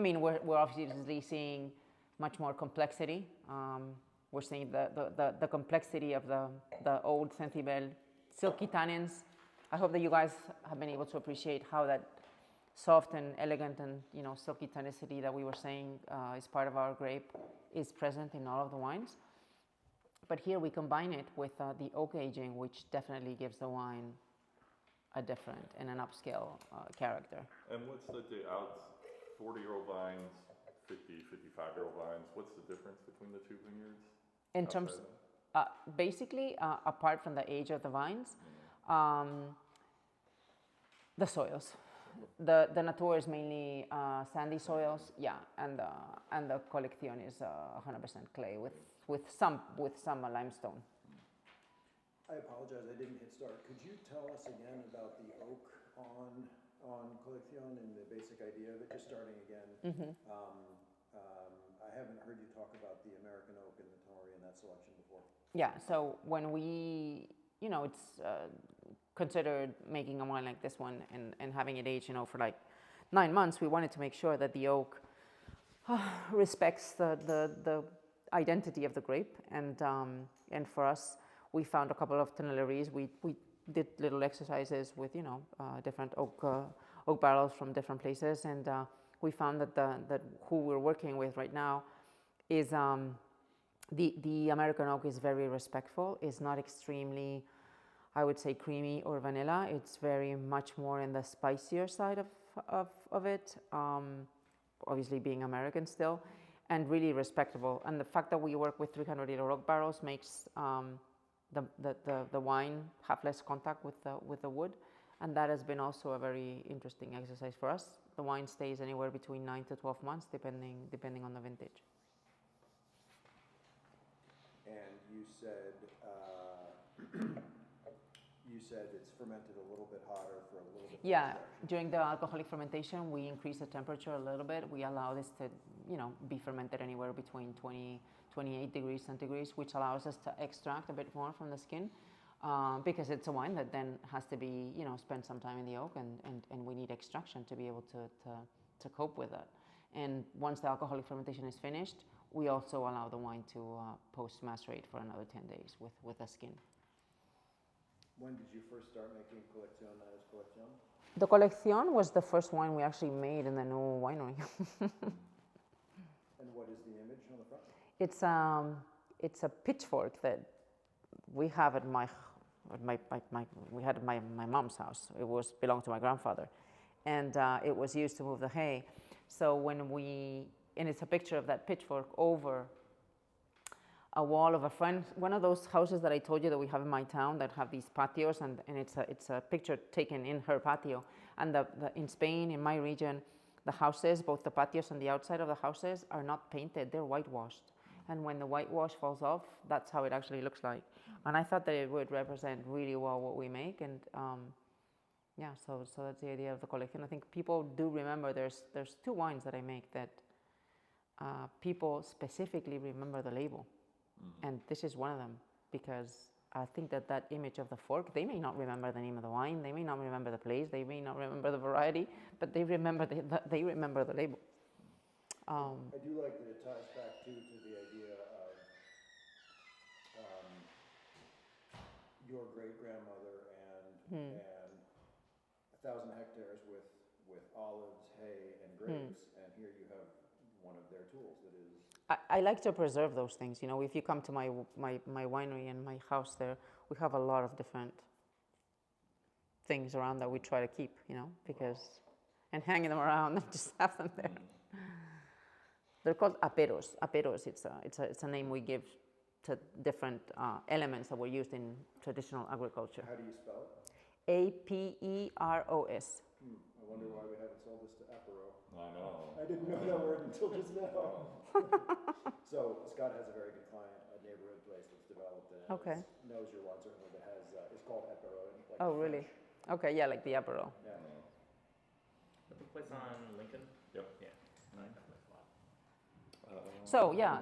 I mean, we're obviously seeing much more complexity. We're seeing the complexity of the old Centibel silky tannins. I hope that you guys have been able to appreciate how that soft and elegant and silky tannicity that we were saying is part of our grape is present in all of the wines. But here we combine it with the oak aging, which definitely gives the wine a different and an upscale character. And what's the out 40-year-old vines, 50, 55-year-old vines? What's the difference between the two vineyards? In terms, basically, apart from the age of the vines, the soils. The Natur is mainly sandy soils, yeah, and the Coleccion is 100% clay with some limestone. I apologize, I didn't hit start. Could you tell us again about the oak on Coleccion and the basic idea of it? Just starting again. Mm-hmm. I haven't heard you talk about the American oak and the Tonnerie in that selection before. Yeah, so when we, it's considered making a wine like this one and having it aged, for like 9 months, we wanted to make sure that the oak respects the identity of the grape. And for us, we found a couple of tonnelleries. We did little exercises with, different oak barrels from different places. And we found that who we're working with right now is the American oak is very respectful. It's not extremely, I would say, creamy or vanilla. It's very much more in the spicier side of it, obviously being American still, and really respectable. And the fact that we work with 300-liter oak barrels makes the wine have less contact with the wood, and that has been also a very interesting exercise for us. The wine stays anywhere between 9 to 12 months, depending on the vintage. And you said it's fermented a little bit hotter for a little bit. Yeah, during the alcoholic fermentation, we increase the temperature a little bit. We allow this to, be fermented anywhere between 28 degrees centigrade, which allows us to extract a bit more from the skin, because it's a wine that then has to be, spend some time in the oak, and we need extraction to be able to cope with that. And once the alcoholic fermentation is finished, we also allow the wine to post-macerate for another 10 days with the skin. When did you first start making Coleccion as Coleccion? The Coleccion was the first wine we actually made in the new winery. And what is the image on the front? It's a pitchfork that we have at my mom's house. It belonged to my grandfather, and it was used to move the hay. So and it's a picture of that pitchfork over a wall of a friend, one of those houses that I told you that we have in my town that have these patios, and it's a picture taken in her patio. And in Spain, in my region, the houses, both the patios and the outside of the houses, are not painted, they're whitewashed. And when the whitewash falls off, that's how it actually looks like. And I thought that it would represent really well what we make. And so that's the idea of the Coleccion. I think people do remember there's 2 wines that I make that people specifically remember the label. Mm-hmm. And this is one of them, because I think that image of the fork, they may not remember the name of the wine, they may not remember the place, they may not remember the variety, but they remember the label. I do like that it ties back to the idea of your great-grandmother and 1,000 hectares with olives, hay, and grapes, and here you have one of their tools that is. I like to preserve those things. If you come to my winery and my house there, we have a lot of different things around that we try to keep, and hanging them around and just have them there. They're called aperos. Aperos, it's a name we give to different elements that were used in traditional agriculture. How do you spell it? Aperos. I wonder why we haven't sold this to Apero. I know. I didn't know that word until just now. So Scott has a very good client, a neighborhood place that's developed and knows your wine certainly, that has it's called Apero. Oh, really? Okay, yeah, like the Apero. Yeah. At the place on Lincoln? Yep. Yeah. So yeah,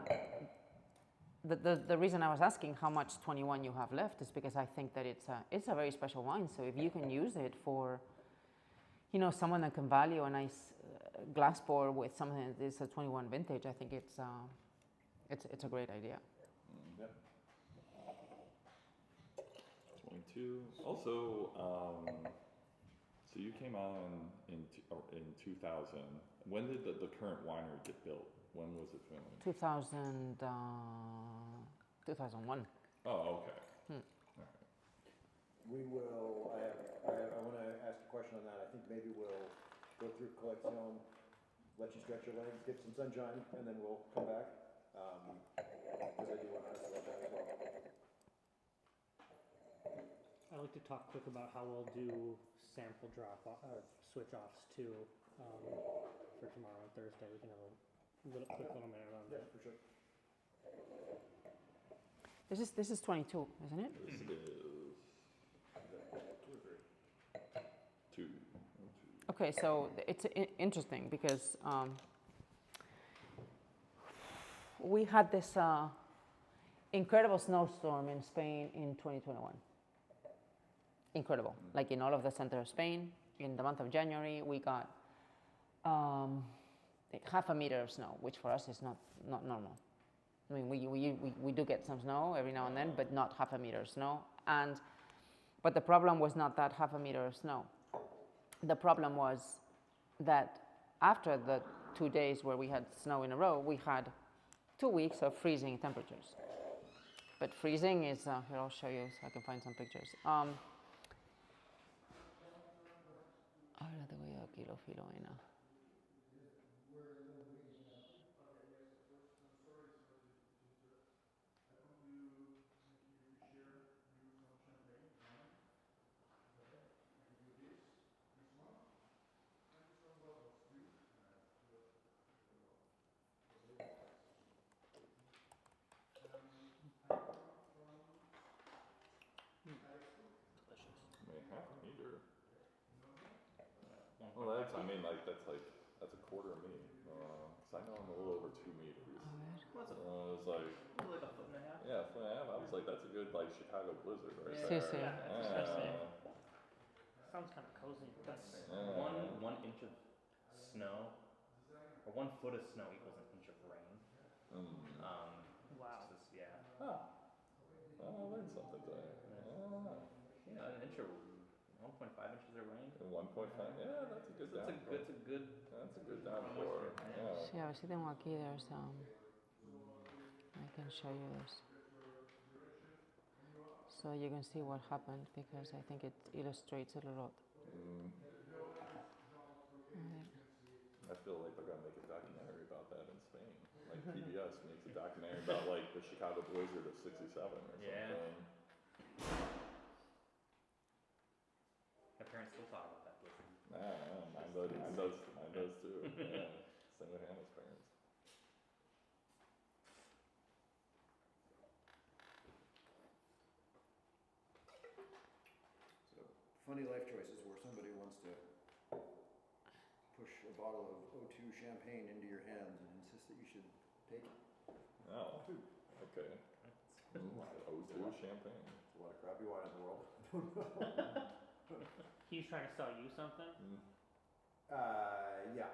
the reason I was asking how much 21 you have left is because I think that it's a very special wine. So if you can use it for, someone that can value a nice glass pour with something that is a 21 vintage, I think it's a great idea. Yep. 22. Also, so you came on in 2000. When did the current winery get built? When was it finished? 2001. Oh, okay. We will, I want to ask a question on that. I think maybe we'll go through Coleccion, let you stretch your legs, get some sunshine, and then we'll come back. Because I do want to ask about that as well. I'd like to talk quick about how we'll do sample switch offs too for tomorrow and Thursday. We can have a quick little minute on Yeah, that. for sure. This is 22, isn't it? This is 2 or 3. 2. Okay, so it's interesting because we had this incredible snowstorm in Spain in 2021. Incredible. Like in all of the center of Spain, in the month of January, we got like half a meter of snow, which for us is not normal. I mean, we do get some snow every now and then, but not half a meter of snow. But the problem was not that half a meter of snow. The problem was that after the 2 days where we had snow in a row, we had 2 weeks of freezing temperatures. But freezing is, here I'll show you so I can find some pictures. Ahora te voy a aquí lo filo en. I mean, half a meter. Well, that's a quarter of me. So I know I'm a little over 2 meters. What's it? It was like, Like a foot and a half? yeah, foot and a half. I was like, that's a good like Chicago blizzard right Yeah. there. Sí, sí. Yeah, I was gonna say. Yeah. Sounds kind of cozy. That's Yeah. 1 inch of snow, or 1 foot of snow equals an inch of rain. Wow. Yeah. Huh. Well, I learned something today. Yeah, an inch of 1.5 inches of rain. And 1.5. Yeah, that's a good downpour. That's a good. That's a good downpour. Yeah. Sí, a ver si tengo aquí, there's, I can show you this. So you can see what happened because I think it illustrates it a lot. I feel like they're gonna make a documentary about that in Spain. Like PBS makes a documentary about like the Chicago blizzard of '67 or Yeah. something. My parents still talk about that blizzard. Mine does too. Yeah. Same with Hannah's parents. So, funny life choices where somebody wants to push a bottle of O2 champagne into your hands and insist that you should take it. Oh, okay. O2 champagne. There's a lot of crappy wine in the world. He's trying to sell you something? Yeah,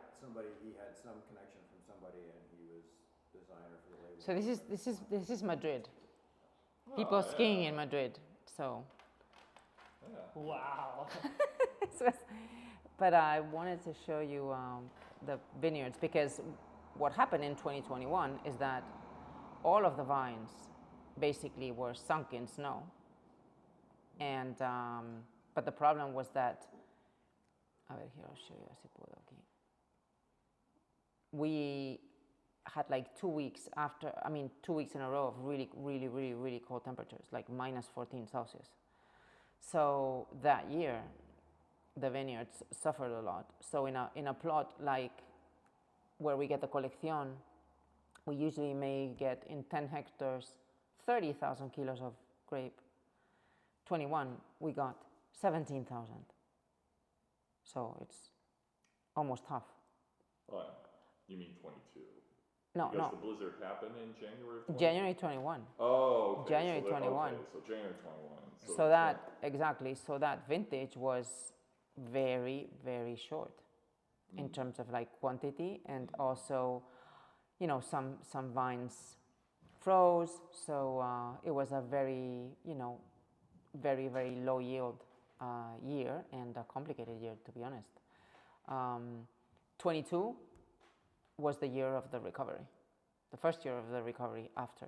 he had some connection from somebody and he was designer for the label. So this is Madrid. People skiing in Madrid. So, Yeah. Wow. but I wanted to show you the vineyards because what happened in 2021 is that all of the vines basically were sunk in snow. And but the problem was that, a ver, here I'll show you, si puedo aquí. We had like 2 weeks 2 weeks in a row of really cold temperatures, like minus 14 Celsius. So that year, the vineyards suffered a lot. So in a plot like where we get the Coleccion, we usually may get in 10 hectares 30,000 kilos of grape. 21, we got 17,000. So it's almost half. Oh, you mean 22? No, Because no. the blizzard happened in January of 21? January 21. Oh, okay. January 21. Okay, so January 21. So that, exactly, so that vintage was very short. in terms of like quantity, and also, you know, some vines froze, so it was a very, you know, very, very low yield year, and a complicated year, to be honest. 22 was the year of the recovery, the first year of the recovery after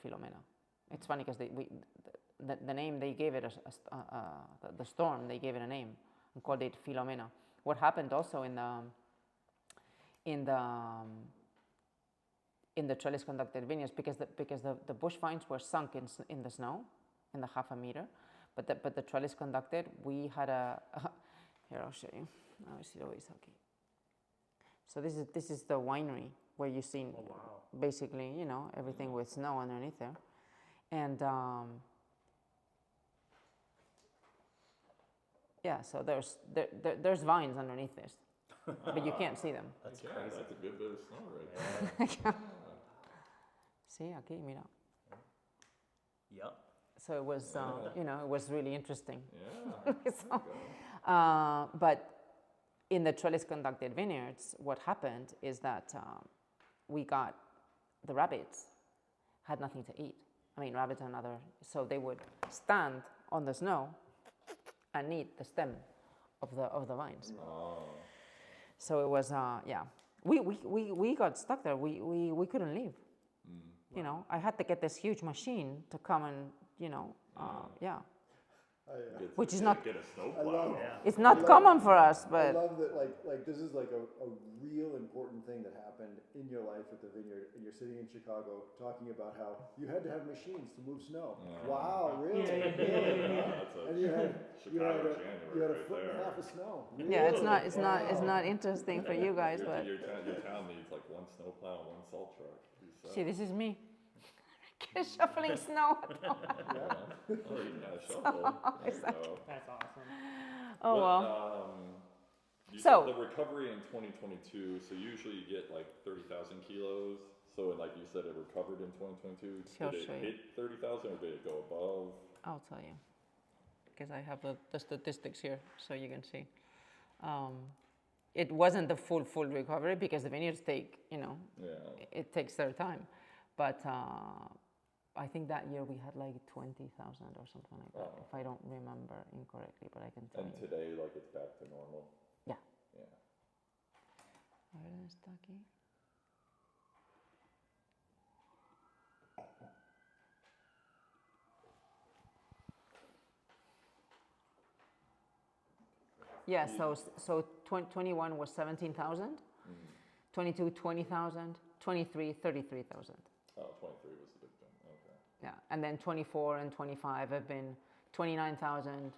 Filomena. It's funny because the name they gave it, the storm, they gave it a name and called it Filomena. What happened also in the trellis conducted vineyards, because the bush vines were sunk in the snow, in the half a meter, but the trellis conducted, we had here I'll show you. A ver si lo veis aquí. So this is the winery where you see basically, you know, everything with snow underneath there, and yeah, so there's vines underneath this, but you can't see them. That's Yeah, crazy. that's a good bit of snow right there. See, aquí, mira. Yep. So it was, you know, it was really interesting. Yeah. So, but in the trellis conducted vineyards, what happened is that the rabbits had nothing to eat. I mean, rabbits and other, so they would stand on the snow and eat the stem of the vines. Oh. So it was, yeah. We got stuck there. We couldn't leave. You know, I had to get this huge machine to come and, you know, yeah. Which is not, Get a snowplow. Yeah. it's not common for us, I but love that, like this is like a real important thing that happened in your life at the vineyard, and you're sitting in Chicago talking about how you had to have machines to move snow. Wow, really? Really? That's a And you had Chicago a January right foot and a there. half of snow. yeah, it's Really? it's not interesting for you guys, but Your town needs like one snowplow and one salt truck. see, this is me. Shuffling snow. Yeah. Oh, you can have a shovel. There you go. That's awesome. Oh, But, well. You So- said the recovery in 2022. So usually you get like 30,000 kilos. So like you said, it recovered in 2022. Sure, Did it sure. hit 30,000 or did it go above? I'll tell you, because I have the statistics here, so you can see. It wasn't the full recovery, because the vineyards take, you know, Yeah. it takes their time. But I think that year we had like 20,000 or something like that, if I don't remember incorrectly, but I can tell And you. today, like it's back to normal. Yeah. Yeah. A ver, ¿dónde está aquí? Yeah, so 21 was 17,000, 22 20,000, 23 33,000. Oh, 23 was the big thing. Okay. Yeah, and then 24 and 25 have been 29,000,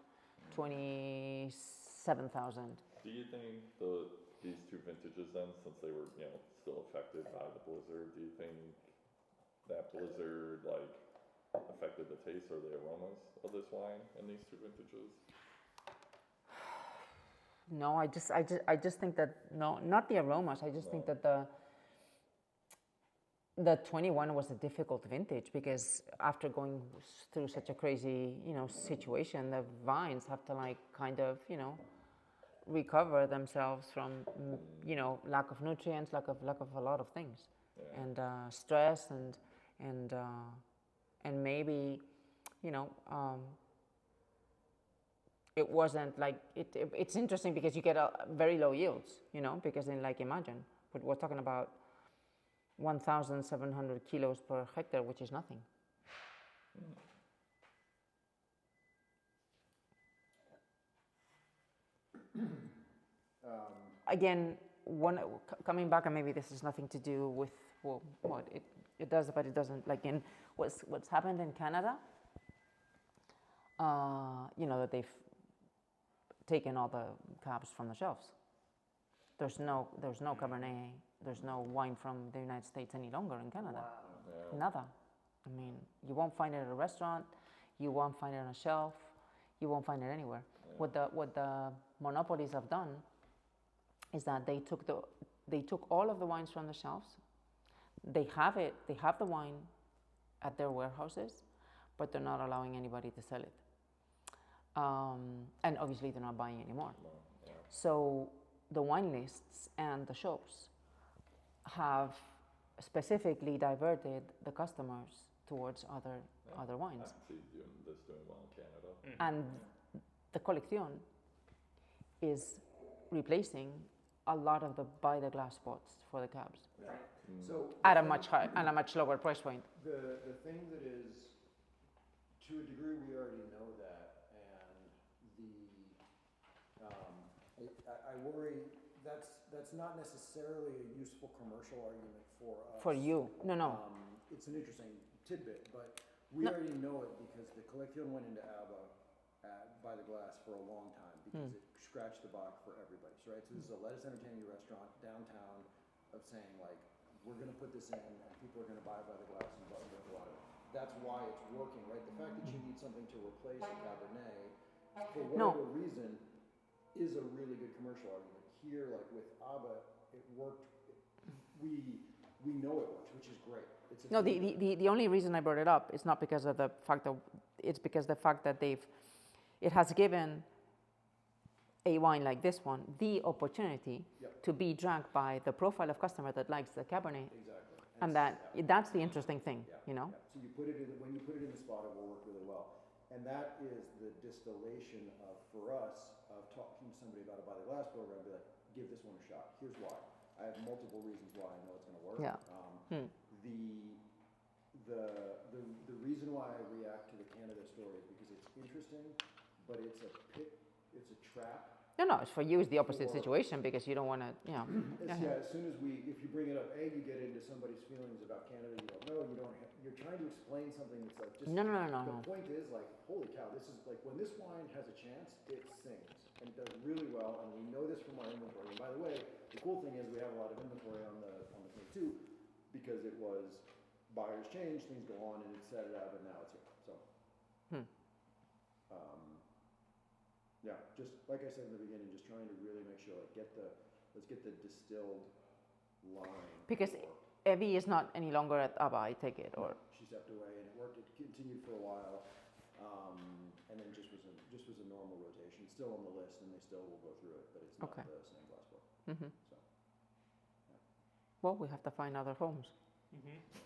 27,000. Do you think these two vintages then, since they were, you know, still affected by the blizzard, do you think that blizzard like affected the taste or the aromas of this wine in these two vintages? No, I just think that, no, not the aromas. I just think that the 21 was a difficult vintage, because after going through such a crazy, you know, situation, the vines have to like kind of, you know, recover themselves from, you know, lack of nutrients, lack of a lot of things, and stress and maybe, you know, it wasn't like it's interesting because you get very low yields, you know, because in, like, imagine we're talking about 1,700 kilos per hectare, which is nothing. Again, coming back, and maybe this has nothing to do with what it does, but it doesn't. Like in what's happened in Canada, you know, that they've taken all the cabs from the shelves. There's no Cabernet, there's no wine from the United States any longer in Canada. Yeah. Nada. I mean, you won't find it at a restaurant, you won't find it on a shelf, you won't find it anywhere. Yeah. What the monopolies have done is that they took all of the wines from the shelves. They have the wine at their warehouses, but they're not allowing anybody to sell it. And obviously they're not buying anymore. Yeah. So the wine lists and the shops have specifically diverted the customers towards other I wines. can see this doing well in Canada. And the Coleccion is replacing a lot of the by the glass spots for the cabs So at a much lower price point. the thing that is, to a degree, we already know that, and I worry that's not necessarily a useful commercial argument for us. For you, no. It's an interesting tidbit, but we No. already know it because the Coleccion went into ABBA by the glass for a long time because it scratched the box for everybody. So, right, so this is a lettuce entertain you restaurant downtown of saying like, we're going to put this in and people are going to buy it by the glass and drink a lot of it. That's why it's working, right? The fact that you need something to replace a Cabernet for whatever reason is a really good commercial argument. Here, like with ABBA, it worked. We know it works, which is great. It's a No, thing. the only reason I brought it up is not because of the fact that it's because the fact that it has given a wine like this one the opportunity to be drank by the profile of customer that likes the Cabernet, Exactly. and that's the interesting thing, you know. Yeah. So you put it in when you put it in the spot, it will work really well, and that is the distillation of for us of talking to somebody about a by the glass program. Be like, give this one a shot. Here's why. I have multiple reasons why I know it's going to work. Yeah. The reason why I react to the Canada story is because it's interesting, but it's a trap. No, it's for you it's the opposite Or- situation because you don't want to, As soon as if you bring it up, you get into somebody's feelings about Canada. You don't know. You're trying to explain something that's like just. No. The point is like, holy cow! This is like when this wine has a chance, it sings and it does really well, and we know this from our inventory. And by the way, the cool thing is we have a lot of inventory on the thing too, because it was buyers change, things go on, and it set it up, and now it's here. So. Yeah, just like I said in the beginning, just trying to really make sure, like, let's get the distilled line. because for- Evie is not any longer at ABBA, I take it, or She stepped away, and it worked. It continued for a while, and then just was a normal rotation. It's still on the list, and they still will go through it, but it's not Okay. the same glass book. So well, we have to find other homes.